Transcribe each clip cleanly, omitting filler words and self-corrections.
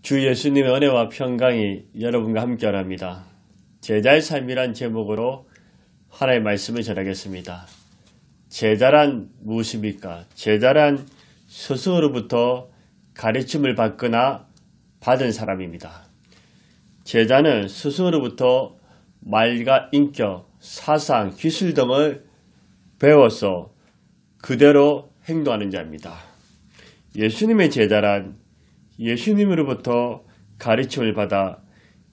주 예수님의 은혜와 평강이 여러분과 함께합니다. 제자의 삶이란 제목으로 하나의 말씀을 전하겠습니다. 제자란 무엇입니까? 제자란 스승으로부터 가르침을 받거나 받은 사람입니다. 제자는 스승으로부터 말과 인격, 사상, 기술 등을 배워서 그대로 행동하는 자입니다. 예수님의 제자란 예수님으로부터 가르침을 받아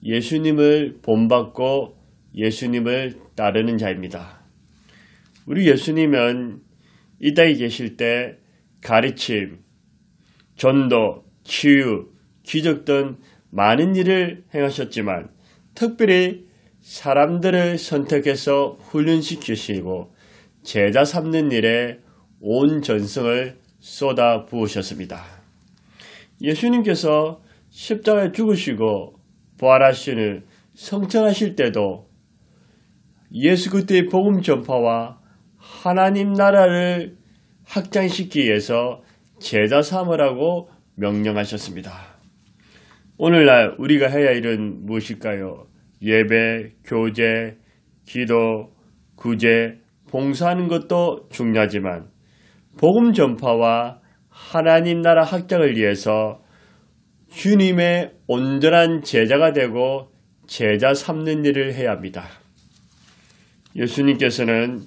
예수님을 본받고 예수님을 따르는 자입니다. 우리 예수님은 이 땅에 계실 때 가르침, 전도, 치유, 기적 등 많은 일을 행하셨지만 특별히 사람들을 선택해서 훈련시키시고 제자 삼는 일에 온 전성을 쏟아 부으셨습니다. 예수님께서 십자가에 죽으시고 부활하시는 성천하실 때도 예수 그리스도의 복음 전파와 하나님 나라를 확장시키기 위해서 제자 삼으라고 명령하셨습니다. 오늘날 우리가 해야 할 일은 무엇일까요? 예배, 교제, 기도, 구제, 봉사하는 것도 중요하지만 복음 전파와 하나님 나라 확장을 위해서 주님의 온전한 제자가 되고 제자 삼는 일을 해야 합니다. 예수님께서는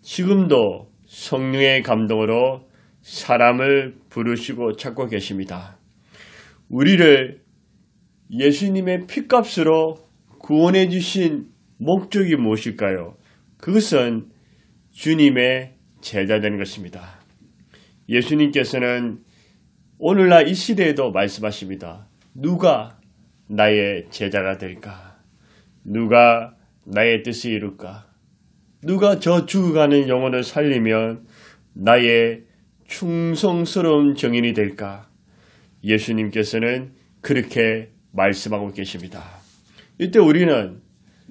지금도 성령의 감동으로 사람을 부르시고 찾고 계십니다. 우리를 예수님의 피값으로 구원해 주신 목적이 무엇일까요? 그것은 주님의 제자 되는 것입니다. 예수님께서는 오늘날 이 시대에도 말씀하십니다. 누가 나의 제자가 될까? 누가 나의 뜻을 이룰까? 누가 저 죽어가는 영혼을 살리면 나의 충성스러운 증인이 될까? 예수님께서는 그렇게 말씀하고 계십니다. 이때 우리는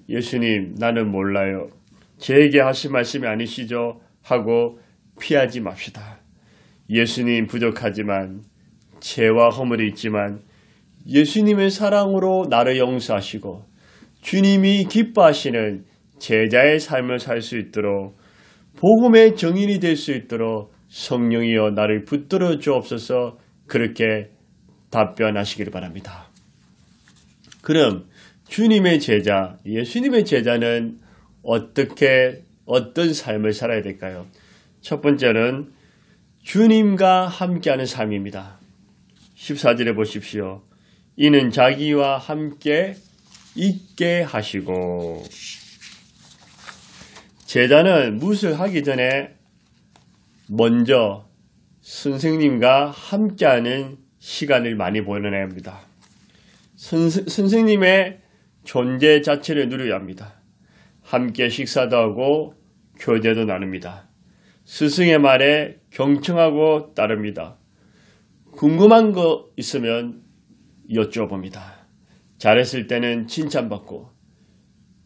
예수님 나는 몰라요. 제게 하신 말씀이 아니시죠? 하고 피하지 맙시다. 예수님 부족하지만 죄와 허물이 있지만 예수님의 사랑으로 나를 용서하시고 주님이 기뻐하시는 제자의 삶을 살 수 있도록 복음의 증인이 될 수 있도록 성령이여 나를 붙들어 주옵소서 그렇게 답변하시기를 바랍니다. 그럼 주님의 제자, 예수님의 제자는 어떤 삶을 살아야 될까요? 첫 번째는 주님과 함께하는 삶입니다. 14절에 보십시오. 이는 자기와 함께 있게 하시고 제자는 무엇을 하기 전에 먼저 선생님과 함께하는 시간을 많이 보내야 합니다. 선생님의 존재 자체를 누려야 합니다. 함께 식사도 하고 교제도 나눕니다. 스승의 말에 경청하고 따릅니다. 궁금한 거 있으면 여쭤봅니다. 잘했을 때는 칭찬받고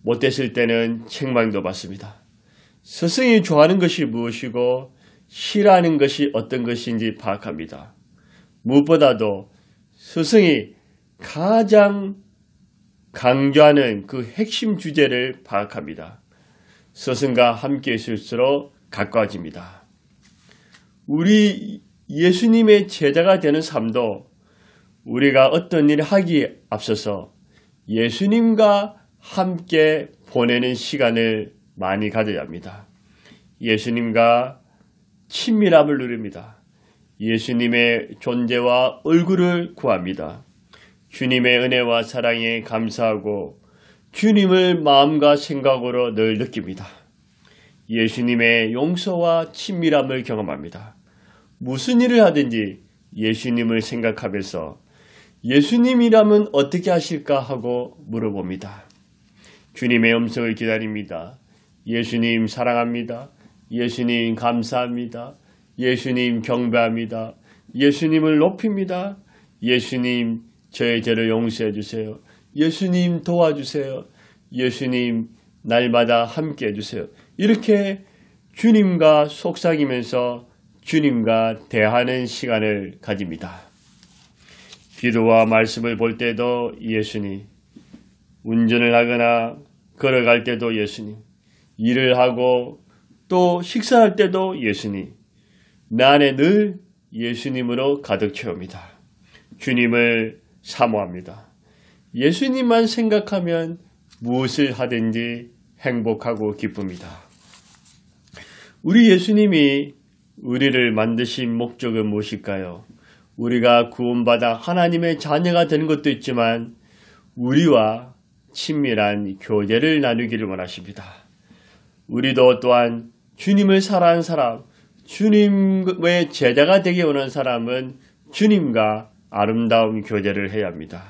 못했을 때는 책망도 받습니다. 스승이 좋아하는 것이 무엇이고 싫어하는 것이 어떤 것인지 파악합니다. 무엇보다도 스승이 가장 강조하는 그 핵심 주제를 파악합니다. 스승과 함께 있을수록 가까워집니다. 우리 예수님의 제자가 되는 삶도 우리가 어떤 일을 하기에 앞서서 예수님과 함께 보내는 시간을 많이 가져야 합니다. 예수님과 친밀함을 누립니다. 예수님의 존재와 얼굴을 구합니다. 주님의 은혜와 사랑에 감사하고 주님을 마음과 생각으로 늘 느낍니다. 예수님의 용서와 친밀함을 경험합니다. 무슨 일을 하든지 예수님을 생각하면서 예수님이라면 어떻게 하실까 하고 물어봅니다. 주님의 음성을 기다립니다. 예수님 사랑합니다. 예수님 감사합니다. 예수님 경배합니다. 예수님을 높입니다. 예수님 저의 죄를 용서해 주세요. 예수님 도와주세요. 예수님 날마다 함께 해주세요. 이렇게 주님과 속삭이면서 주님과 대하는 시간을 가집니다. 기도와 말씀을 볼 때도 예수님, 운전을 하거나 걸어갈 때도 예수님, 일을 하고 또 식사할 때도 예수님, 내 안에 늘 예수님으로 가득 채웁니다. 주님을 사모합니다. 예수님만 생각하면 무엇을 하든지 행복하고 기쁩니다. 우리 예수님이 우리를 만드신 목적은 무엇일까요? 우리가 구원받아 하나님의 자녀가 되는 것도 있지만 우리와 친밀한 교제를 나누기를 원하십니다. 우리도 또한 주님을 사랑하는 사람, 주님의 제자가 되기 원하는 사람은 주님과 아름다운 교제를 해야 합니다.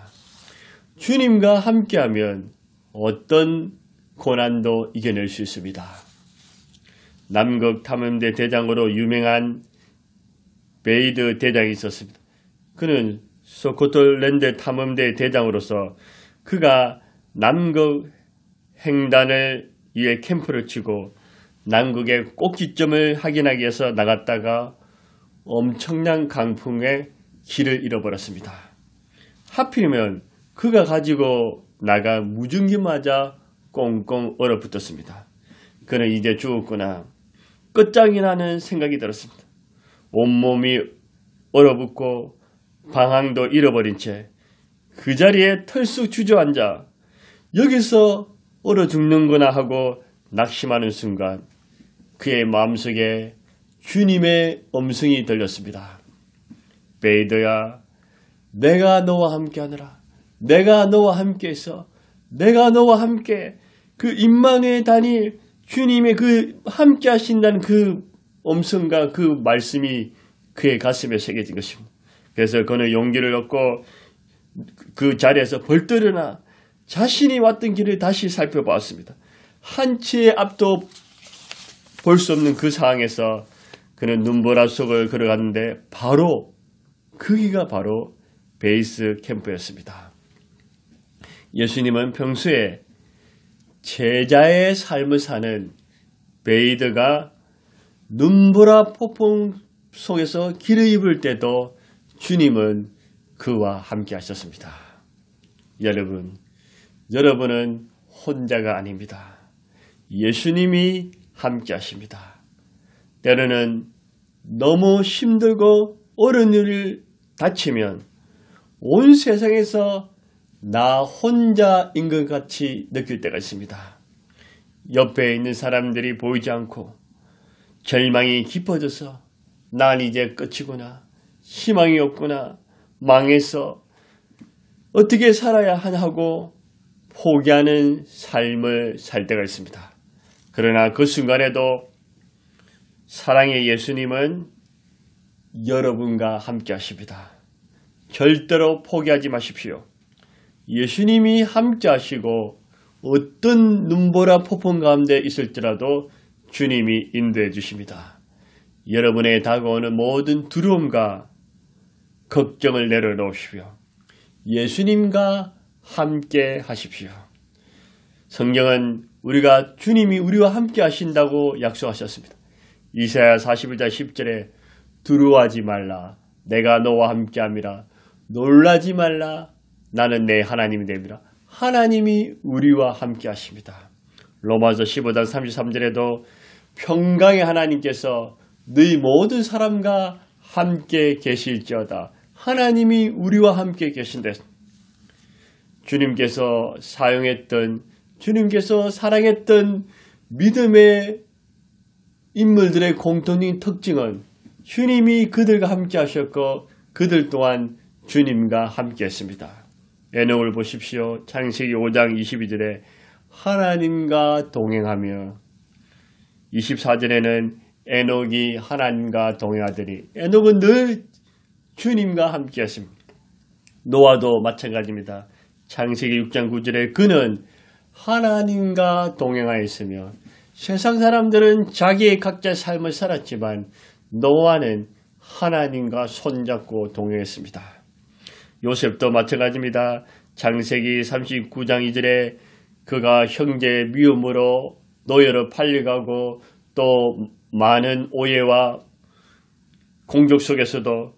주님과 함께하면 어떤 고난도 이겨낼 수 있습니다. 남극 탐험대 대장으로 유명한 베이드 대장이 있었습니다. 그는 소코틀랜드 탐험대 대장으로서 그가 남극 횡단을 위해 캠프를 치고 남극의 꼭지점을 확인하기 위해서 나갔다가 엄청난 강풍에 길을 잃어버렸습니다. 하필이면 그가 가지고 나간 무전기 맞아 꽁꽁 얼어붙었습니다. 그는 이제 죽었구나. 끝장이 나는 생각이 들었습니다. 온몸이 얼어붙고 방향도 잃어버린 채 그 자리에 털쑥 주저앉아 여기서 얼어 죽는구나 하고 낙심하는 순간 그의 마음속에 주님의 음성이 들렸습니다. 베이더야, 내가 너와 함께하느라. 내가 너와 함께해서 내가 너와 함께 그 임마누엘 다닐 주님의 그 함께 하신다는 그 음성과 그 말씀이 그의 가슴에 새겨진 것입니다. 그래서 그는 용기를 얻고 그 자리에서 벌떡 일어나 자신이 왔던 길을 다시 살펴보았습니다. 한 치의 앞도 볼 수 없는 그 상황에서 그는 눈보라 속을 걸어갔는데 바로 거기가 바로 베이스 캠프였습니다. 예수님은 평소에 제자의 삶을 사는 베이드가 눈보라 폭풍 속에서 길을 입을 때도 주님은 그와 함께 하셨습니다. 여러분은 혼자가 아닙니다. 예수님이 함께 하십니다. 때로는 너무 힘들고 어려운 일을 다치면 온 세상에서 나 혼자인 것 같이 느낄 때가 있습니다. 옆에 있는 사람들이 보이지 않고 절망이 깊어져서 난 이제 끝이구나, 희망이 없구나, 망해서 어떻게 살아야 하나 하고 포기하는 삶을 살 때가 있습니다. 그러나 그 순간에도 사랑의 예수님은 여러분과 함께 하십니다. 절대로 포기하지 마십시오. 예수님이 함께 하시고 어떤 눈보라 폭풍 가운데 있을지라도 주님이 인도해 주십니다. 여러분의 다가오는 모든 두려움과 걱정을 내려놓으십시오. 예수님과 함께 하십시오. 성경은 우리가 주님이 우리와 함께 하신다고 약속하셨습니다. 이사야 41장 10절에 두려워하지 말라. 내가 너와 함께 함이라. 놀라지 말라. 나는 내 하나님이 됨이라. 하나님이 우리와 함께 하십니다. 로마서 15장 33절에도 평강의 하나님께서 너희 모든 사람과 함께 계실지어다. 하나님이 우리와 함께 계신다. 주님께서 주님께서 사랑했던 믿음의 인물들의 공통적인 특징은 주님이 그들과 함께 하셨고 그들 또한 주님과 함께 했습니다. 에녹을 보십시오. 창세기 5장 22절에 하나님과 동행하며 24절에는 에녹이 하나님과 동행하더니 에녹은 늘 주님과 함께 했습니다. 노아도 마찬가지입니다. 창세기 6장 9절에 그는 하나님과 동행하였으며 세상 사람들은 자기의 각자의 삶을 살았지만 노아는 하나님과 손잡고 동행했습니다. 요셉도 마찬가지입니다. 창세기 39장 2절에 그가 형제의 미움으로 노예로 팔려가고 또 많은 오해와 공격 속에서도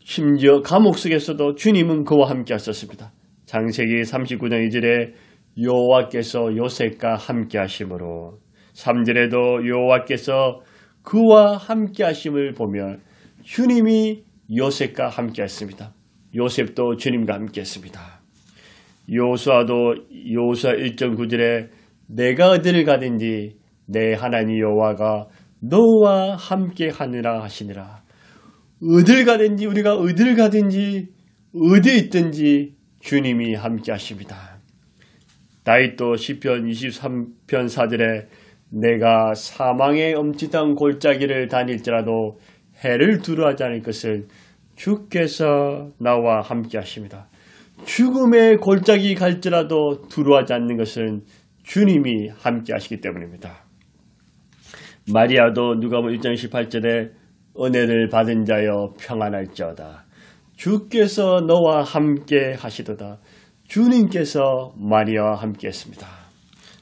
심지어 감옥 속에서도 주님은 그와 함께 하셨습니다. 창세기 39장 2절에 여호와께서 요셉과 함께 하심으로 3절에도 여호와께서 그와 함께 하심을 보며 주님이 요셉과 함께 했습니다. 요셉도 주님과 함께 했습니다. 여호수아도 여호수아 1.9절에 내가 어디를 가든지 내 하나님 여호와가 너와 함께 하느라 하시니라. 어딜 가든지 우리가 어딜 가든지 어디 있든지 주님이 함께 하십니다. 다윗도 시편 23편 4절에 내가 사망의 엄짓한 골짜기를 다닐지라도 해를 두려워하지 않을 것은 주께서 나와 함께 하십니다. 죽음의 골짜기 갈지라도 두려워하지 않는 것은 주님이 함께 하시기 때문입니다. 마리아도 누가복음 1장 18절에 은혜를 받은 자여 평안할지어다. 주께서 너와 함께 하시도다. 주님께서 마리아와 함께 했습니다.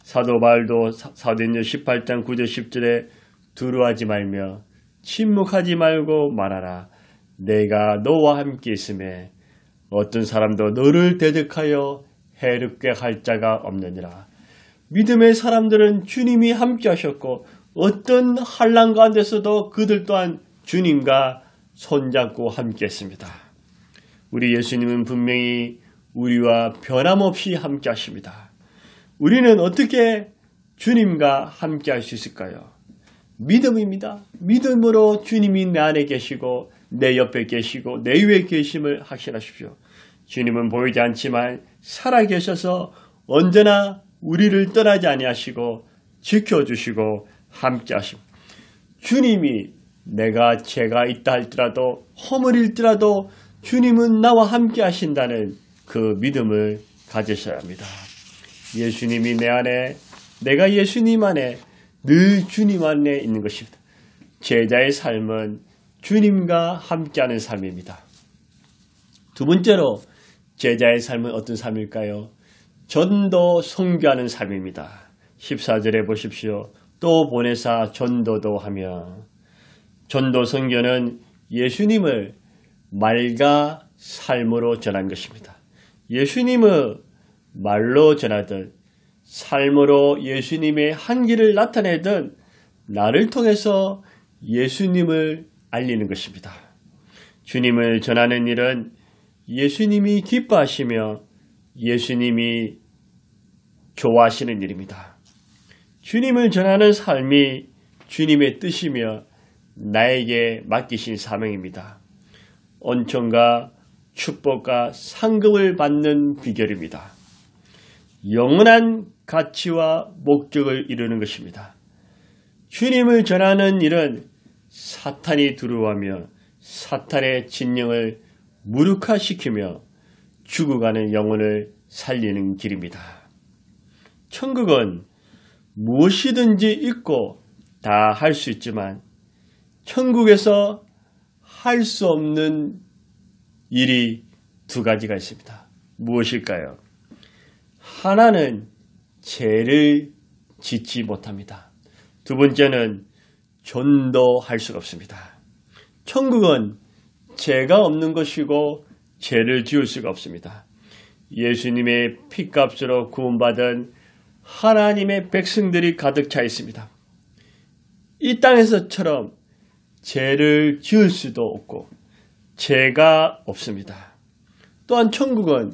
사도 바울도 사도행전 18장 9절 10절에 두려워하지 말며 침묵하지 말고 말하라. 내가 너와 함께 있음에 어떤 사람도 너를 대적하여 해롭게 할 자가 없느니라. 믿음의 사람들은 주님이 함께 하셨고 어떤 환난 가운데서도 그들 또한 주님과 손잡고 함께 했습니다. 우리 예수님은 분명히 우리와 변함없이 함께 하십니다. 우리는 어떻게 주님과 함께 할 수 있을까요? 믿음입니다. 믿음으로 주님이 내 안에 계시고 내 옆에 계시고 내 위에 계심을 확신하십시오. 주님은 보이지 않지만 살아계셔서 언제나 우리를 떠나지 아니하시고 지켜주시고 함께 하십니다. 주님이 내가 죄가 있다 할지라도 허물일지라도 주님은 나와 함께 하신다는 그 믿음을 가지셔야 합니다. 예수님이 내 안에 내가 예수님 안에 늘 주님 안에 있는 것입니다. 제자의 삶은 주님과 함께하는 삶입니다. 두 번째로 제자의 삶은 어떤 삶일까요? 전도 선교하는 삶입니다. 14절에 보십시오. 또 보내사 전도도 하며 전도 선교는 예수님을 말과 삶으로 전한 것입니다. 예수님을 말로 전하든 삶으로 예수님의 한기를 나타내든 나를 통해서 예수님을 알리는 것입니다. 주님을 전하는 일은 예수님이 기뻐하시며 예수님이 좋아하시는 일입니다. 주님을 전하는 삶이 주님의 뜻이며 나에게 맡기신 사명입니다.恩寵과 축복과 상급을 받는 비결입니다. 영원한 가치와 목적을 이루는 것입니다. 주님을 전하는 일은 사탄이 두려워하며 사탄의 진영을 무력화시키며 죽어가는 영혼을 살리는 길입니다. 천국은 무엇이든지 있고 다 할 수 있지만 천국에서 할 수 없는 일이 두 가지가 있습니다. 무엇일까요? 하나는 죄를 짓지 못합니다. 두 번째는 전도할 수가 없습니다. 천국은 죄가 없는 것이고 죄를 지을 수가 없습니다. 예수님의 피값으로 구원받은 하나님의 백성들이 가득 차 있습니다. 이 땅에서처럼 죄를 지을 수도 없고 죄가 없습니다. 또한 천국은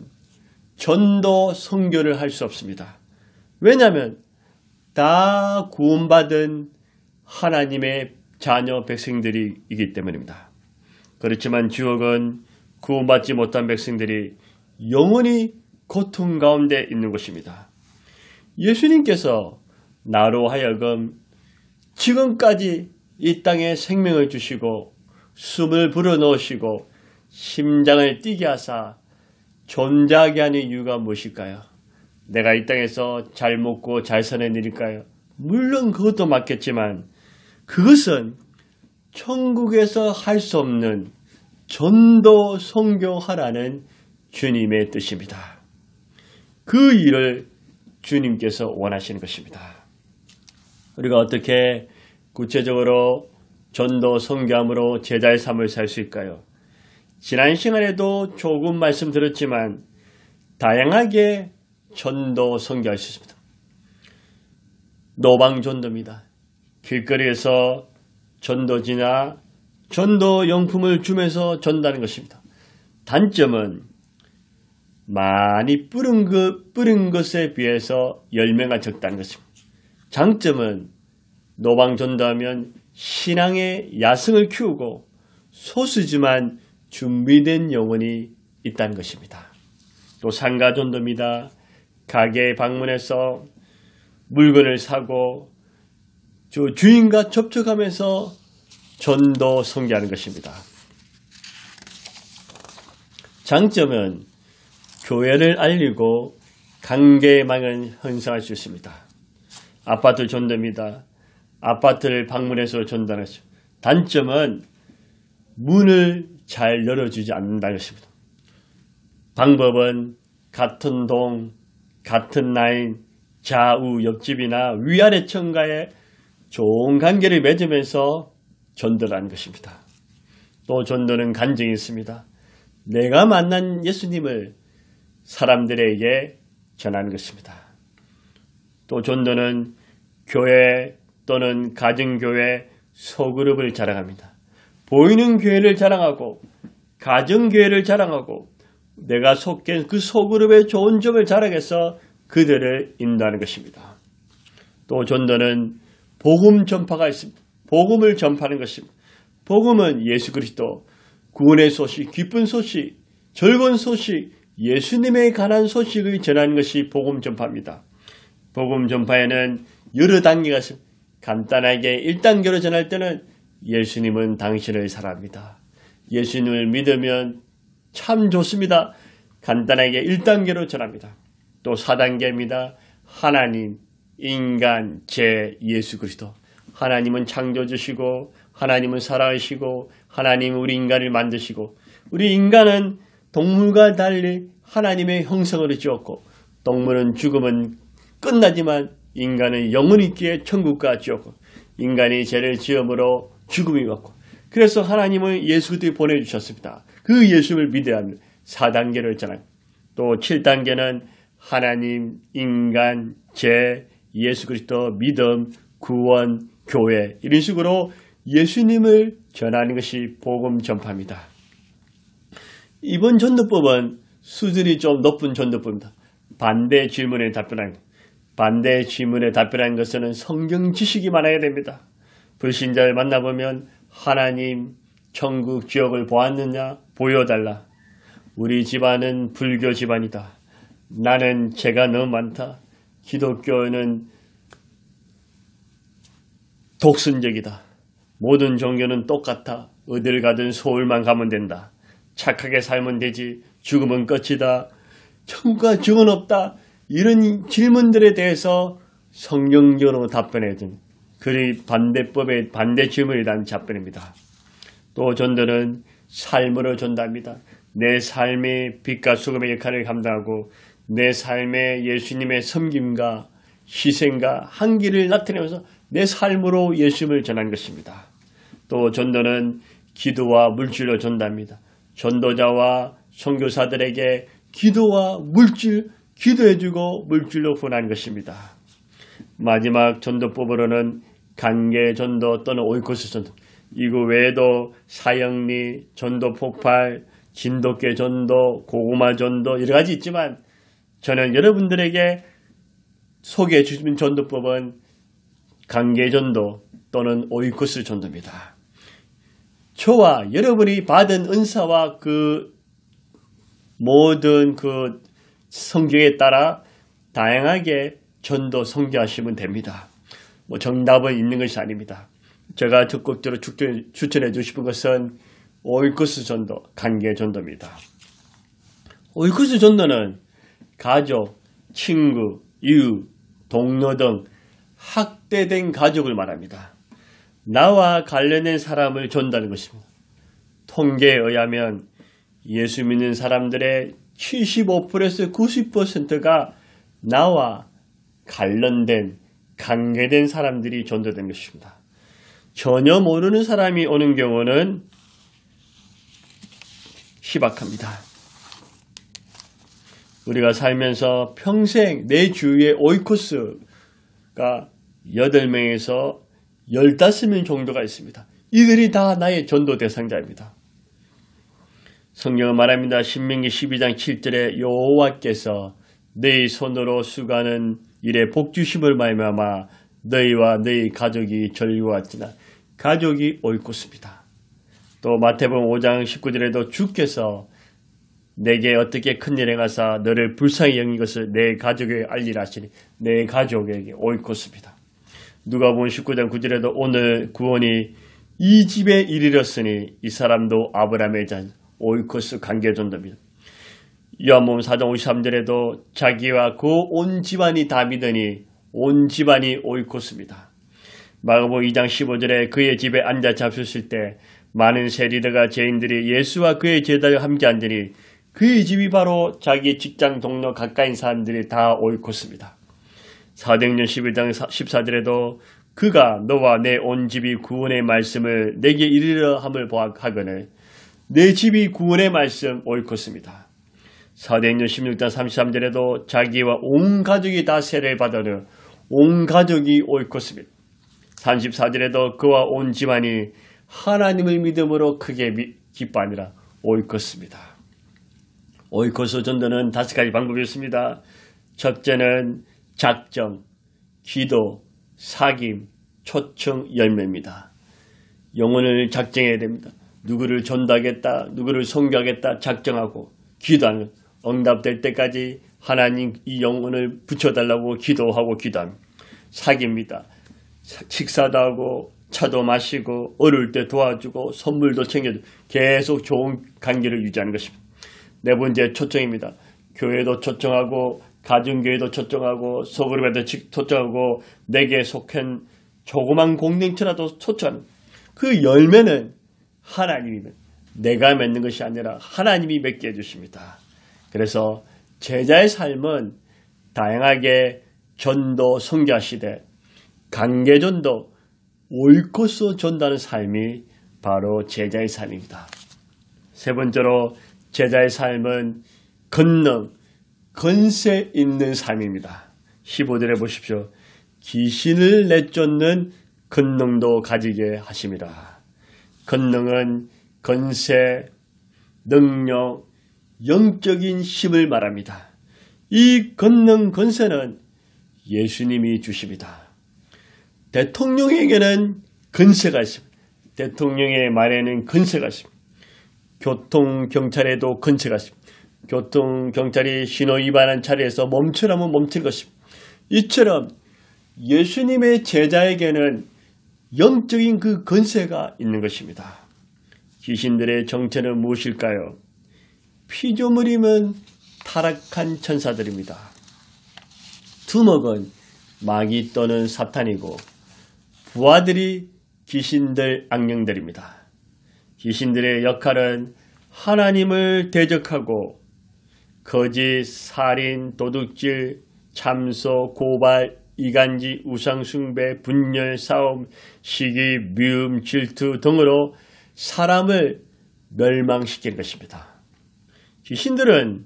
전도 선교를 할 수 없습니다. 왜냐하면 다 구원받은 하나님의 자녀 백성들이기 때문입니다. 그렇지만 지옥은 구원받지 못한 백성들이 영원히 고통 가운데 있는 것입니다. 예수님께서 나로 하여금 지금까지 이 땅에 생명을 주시고 숨을 불어넣으시고 심장을 뛰게 하사 존재하게 하는 이유가 무엇일까요? 내가 이 땅에서 잘 먹고 잘 사는 일일까요? 물론 그것도 맞겠지만 그것은 천국에서 할 수 없는 전도 선교하라는 주님의 뜻입니다. 그 일을 주님께서 원하시는 것입니다. 우리가 어떻게 구체적으로 전도 선교함으로 제자의 삶을 살 수 있을까요? 지난 시간에도 조금 말씀드렸지만 다양하게 전도 선교할 수 있습니다. 노방전도입니다. 길거리에서 전도지나 전도용품을 주면서 전도하는 것입니다. 단점은 많이 뿌린 것에 비해서 열매가 적다는 것입니다. 장점은 노방전도하면 신앙의 야성을 키우고 소수지만 준비된 영혼이 있다는 것입니다. 또 상가전도입니다. 가게에 방문해서 물건을 사고 주인과 접촉하면서 전도 선교하는 것입니다. 장점은 교회를 알리고 관계망을 형성할 수 있습니다. 아파트 전도입니다. 아파트를 방문해서 전도하는 것입니다. 단점은 문을 잘 열어주지 않는다는 것입니다. 방법은 같은 동, 같은 라인, 좌우 옆집이나 위아래 층과의 좋은 관계를 맺으면서 전도를 하는 것입니다. 또 전도는 간증이 있습니다. 내가 만난 예수님을 사람들에게 전하는 것입니다. 또 전도는 교회 또는 가정교회 소그룹을 자랑합니다. 보이는 교회를 자랑하고 가정교회를 자랑하고 내가 속해 그 소그룹의 좋은 점을 자랑해서 그들을 인도하는 것입니다. 또 전도는 복음 전파가 있습니다. 복음을 전파하는 것입니다. 복음은 예수 그리스도, 구원의 소식, 기쁜 소식, 즐거운 소식, 예수님에 관한 소식을 전하는 것이 복음 전파입니다. 복음 전파에는 여러 단계가 있습니다. 간단하게 1단계로 전할 때는 예수님은 당신을 사랑합니다. 예수님을 믿으면 참 좋습니다. 간단하게 1단계로 전합니다. 또 4단계입니다. 하나님, 인간, 예수 그리스도. 하나님은 창조주시고 하나님은 사랑하시고 하나님은 우리 인간을 만드시고 우리 인간은 동물과 달리 하나님의 형상으로 지었고 동물은 죽으면 끝나지만 인간은 영원히 있기에 천국과 지었고 인간이 죄를 지음으로 죽음이 왔고 그래서 하나님은 예수 그리스도를 보내주셨습니다. 그 예수를 믿어야 합니다. 4단계를 전합니다. 또 7단계는 하나님, 인간, 예수 그리스도, 믿음, 구원, 교회 이런 식으로 예수님을 전하는 것이 복음 전파입니다. 이번 전도법은 수준이 좀 높은 전도법입니다. 반대 질문에 답변하는 것은 성경 지식이 많아야 됩니다. 불신자를 만나보면 하나님, 천국, 지옥을 보았느냐? 보여달라. 우리 집안은 불교 집안이다. 나는 죄가 너무 많다. 기독교는 독선적이다. 모든 종교는 똑같아. 어딜 가든 서울만 가면 된다. 착하게 살면 되지. 죽으면 끝이다. 천국과 지옥은 없다. 이런 질문들에 대해서 성경적으로 답변해야 됩니다. 그리 반대법의 반대 질문에 대한 답변입니다. 또 전도는 삶으로 전도합니다. 내 삶의 빛과 소금의 역할을 감당하고 내 삶에 예수님의 섬김과 희생과 한기를 나타내면서 내 삶으로 예수님을 전한 것입니다. 또 전도는 기도와 물질로 전도합니다. 전도자와 선교사들에게 기도와 물질, 기도해주고 물질로 후원하는 것입니다. 마지막 전도법으로는 관계 전도 또는 오이코스 전도, 이거 외에도 사형리, 전도 폭발, 진돗개 전도, 고구마 전도 여러 가지 있지만 저는 여러분들에게 소개해 주신 전도법은 관계 전도 또는 오이코스 전도입니다. 저와 여러분이 받은 은사와 그 모든 그 성경에 따라 다양하게 전도 선교하시면 됩니다. 뭐 정답은 있는 것이 아닙니다. 제가 적극적으로 추천해 주시는 것은 오이코스 전도, 관계 전도입니다. 오이코스 전도는 가족, 친구, 이웃, 동료 등 학대된 가족을 말합니다. 나와 관련된 사람을 전도하는 것입니다. 통계에 의하면 예수 믿는 사람들의 75%에서 90%가 나와 관련된 관계된 사람들이 전도된 것입니다. 전혀 모르는 사람이 오는 경우는 희박합니다. 우리가 살면서 평생 내 주위에 오이코스가 8명에서 15명 정도가 있습니다. 이들이 다 나의 전도 대상자입니다. 성경은 말합니다. 신명기 12장 7절에 여호와께서 너희 손으로 수고하는 일에 복주심을 말미암아 너희와 너희 가족이 절구하지나 가족이 오이코스입니다. 또 마태복음 5장 19절에도 주께서 내게 어떻게 큰일 행하사 너를 불쌍히 여긴 것을 내 가족에게 알리라 하시니 내 가족에게 오이코스입니다. 누가복음 19장 9절에도 오늘 구원이 이 집에 이르렀으니 이 사람도 아브라함의 자 오이코스 관계전도입니다. 요한복음 4장 53절에도 자기와 그 온 집안이 다 믿으니 온 집안이 오이코스입니다. 마가복음 2장 15절에 그의 집에 앉아 잡수실 때 많은 세리들과 죄인들이 예수와 그의 제자와 함께 앉으니 그의 집이 바로 자기 직장 동료 가까인 사람들이 다 오이코스입니다. 사도행전 11장 14절에도 그가 너와 내 온 집이 구원의 말씀을 내게 이르려 함을 보아하거늘 내 집이 구원의 말씀 오이코스입니다. 사도행전 16장 33절에도 자기와 온 가족이 다 세례를 받으며 온 가족이 오이코스입니다. 34절에도 그와 온 집안이 하나님을 믿음으로 크게 기뻐하니라 오이코스입니다. 오이코스 전도는 5가지 방법이 있습니다. 첫째는 작정, 기도, 사귐, 초청, 열매입니다. 영혼을 작정해야 됩니다. 누구를 전도하겠다, 누구를 선교하겠다 작정하고 기도하는 응답될 때까지 하나님 이 영혼을 붙여달라고 기도하고 기도합니다. 사귐입니다. 식사도 하고 차도 마시고 어려울 때 도와주고 선물도 챙겨주고 계속 좋은 관계를 유지하는 것입니다. 네 번째 초청입니다. 교회도 초청하고 가정교회도 초청하고 소그룹에도 초청하고 내게 속한 조그만 공동체라도 초청합니다. 그 열매는 하나님이 내가 맺는 것이 아니라 하나님이 맺게 해주십니다. 그래서 제자의 삶은 다양하게 전도 선교하시되 관계전도 오이코스 전도하는 삶이 바로 제자의 삶입니다. 세 번째로 제자의 삶은 권능, 권세 있는 삶입니다. 15절에 보십시오. 귀신을 내쫓는 권능도 가지게 하심이라. 권능은 권세, 능력, 영적인 힘을 말합니다. 이 권능, 권세는 예수님이 주십니다. 대통령에게는 권세가 있습니다. 대통령의 말에는 권세가 있습니다. 교통경찰에도 권세가 있습니다. 교통경찰이 신호 위반한 차례에서 멈추라면 멈출 것입니다. 이처럼 예수님의 제자에게는 영적인 그 권세가 있는 것입니다. 귀신들의 정체는 무엇일까요? 피조물임은 타락한 천사들입니다. 두목은 마귀 또는 사탄이고 부하들이 귀신들, 악령들입니다. 귀신들의 역할은 하나님을 대적하고 거짓, 살인, 도둑질, 참소, 고발, 이간질, 우상숭배, 분열, 싸움, 시기, 미움, 질투 등으로 사람을 멸망시키는 것입니다. 귀신들은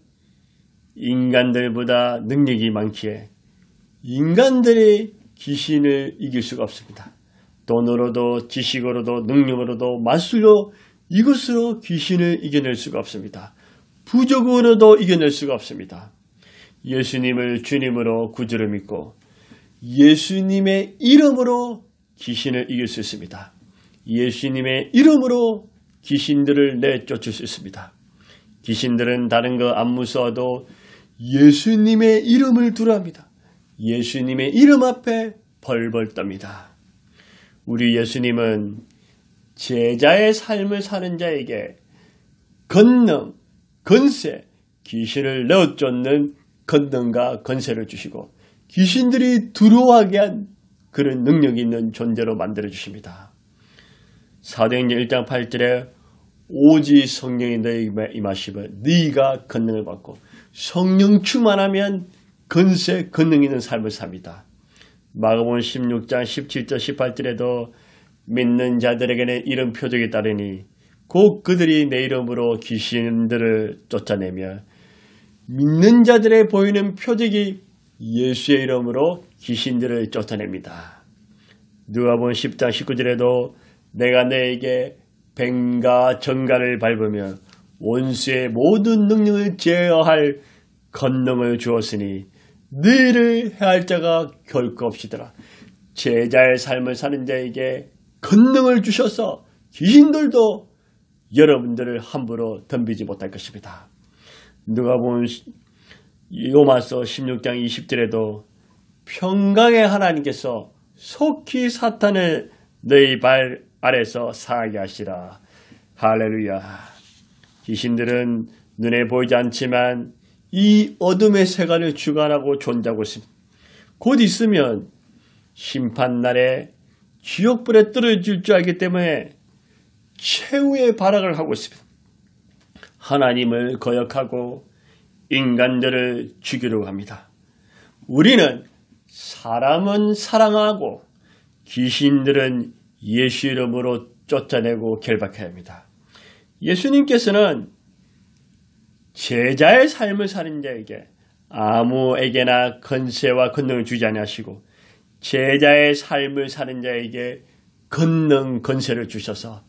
인간들보다 능력이 많기에 인간들이 귀신을 이길 수가 없습니다. 돈으로도 지식으로도 능력으로도 마술로 이것으로 귀신을 이겨낼 수가 없습니다. 부적으로도 이겨낼 수가 없습니다. 예수님을 주님으로 구주를 믿고 예수님의 이름으로 귀신을 이길 수 있습니다. 예수님의 이름으로 귀신들을 내쫓을 수 있습니다. 귀신들은 다른 거 안 무서워도 예수님의 이름을 두려워합니다. 예수님의 이름 앞에 벌벌 떱니다. 우리 예수님은 제자의 삶을 사는 자에게 권능, 권세, 귀신을 내어쫓는 권능과 권세를 주시고 귀신들이 두려워하게 한 그런 능력이 있는 존재로 만들어주십니다. 사도행전 1장 8절에 오직 성령이 너에게 임하시면 네가 권능을 받고 성령 충만하면 권세, 권능 있는 삶을 삽니다. 마가복음 16장 17절 18절에도 믿는 자들에게는 이런 표적이 따르니 곧 그들이 내 이름으로 귀신들을 쫓아내며 믿는 자들의 보이는 표적이 예수의 이름으로 귀신들을 쫓아냅니다. 누가복음 10장 19절에도 내가 너에게 뱀과 정갈을 밟으며 원수의 모든 능력을 제어할 권능을 주었으니 너희를 해할 자가 결코 없이더라. 제자의 삶을 사는 자에게 권능을 주셔서 귀신들도 여러분들을 함부로 덤비지 못할 것입니다. 누가복음 로마서 16장 20절에도 평강의 하나님께서 속히 사탄을 너희 발 아래서 상하게 하시라. 할렐루야. 귀신들은 눈에 보이지 않지만 이 어둠의 세간을 주관하고 존재하고 있습니다. 곧 있으면 심판날에 지옥불에 떨어질 줄 알기 때문에 최후의 발악을 하고 있습니다. 하나님을 거역하고 인간들을 죽이려고 합니다. 우리는 사람은 사랑하고 귀신들은 예수 이름으로 쫓아내고 결박해야 합니다. 예수님께서는 제자의 삶을 사는 자에게 아무에게나 권세와 권능을 주지 아니하시고 제자의 삶을 사는 자에게 권능, 권세를 주셔서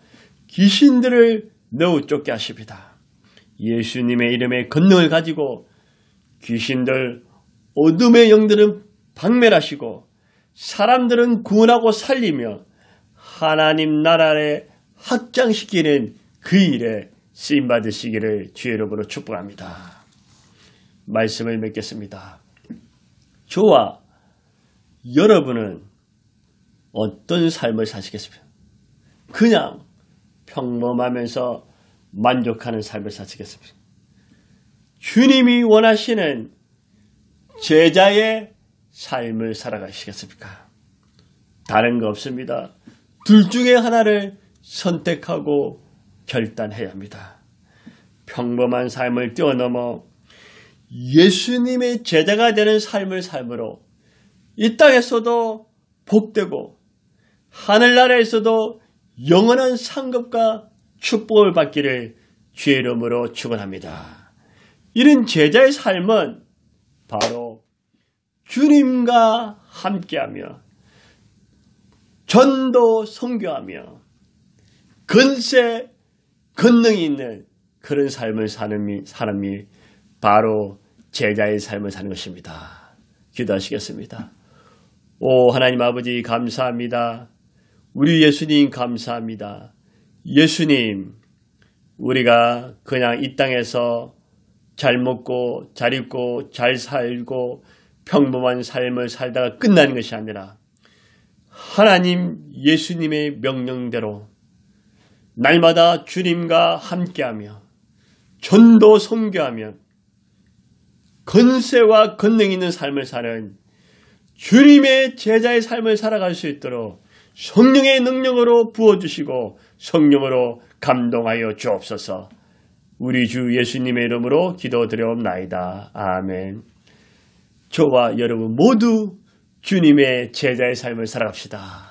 귀신들을 매우 쫓게 하십니다. 예수님의 이름의 권능을 가지고 귀신들, 어둠의 영들은 박멸하시고 사람들은 구원하고 살리며 하나님 나라를 확장시키는 그 일에 쓰임받으시기를 주의 이름으로 축복합니다. 말씀을 맺겠습니다. 저와 여러분은 어떤 삶을 사시겠습니까? 그냥 평범하면서 만족하는 삶을 사시겠습니까? 주님이 원하시는 제자의 삶을 살아가시겠습니까? 다른 거 없습니다. 둘 중에 하나를 선택하고 결단해야 합니다. 평범한 삶을 뛰어넘어 예수님의 제자가 되는 삶을 삶으로 이 땅에서도 복되고 하늘나라에서도 영원한 상급과 축복을 받기를 주의 이름으로 축원합니다. 이런 제자의 삶은 바로 주님과 함께하며 전도 선교하며 권세 권능이 있는 그런 삶을 사는 사람이 바로 제자의 삶을 사는 것입니다. 기도하시겠습니다. 오 하나님 아버지 감사합니다. 우리 예수님 감사합니다. 예수님 우리가 그냥 이 땅에서 잘 먹고 잘 입고 잘 살고 평범한 삶을 살다가 끝나는 것이 아니라 하나님 예수님의 명령대로 날마다 주님과 함께하며 전도 선교하며 권세와 권능 있는 삶을 사는 주님의 제자의 삶을 살아갈 수 있도록 성령의 능력으로 부어주시고 성령으로 감동하여 주옵소서. 우리 주 예수님의 이름으로 기도드려옵나이다. 아멘. 저와 여러분 모두 주님의 제자의 삶을 살아갑시다.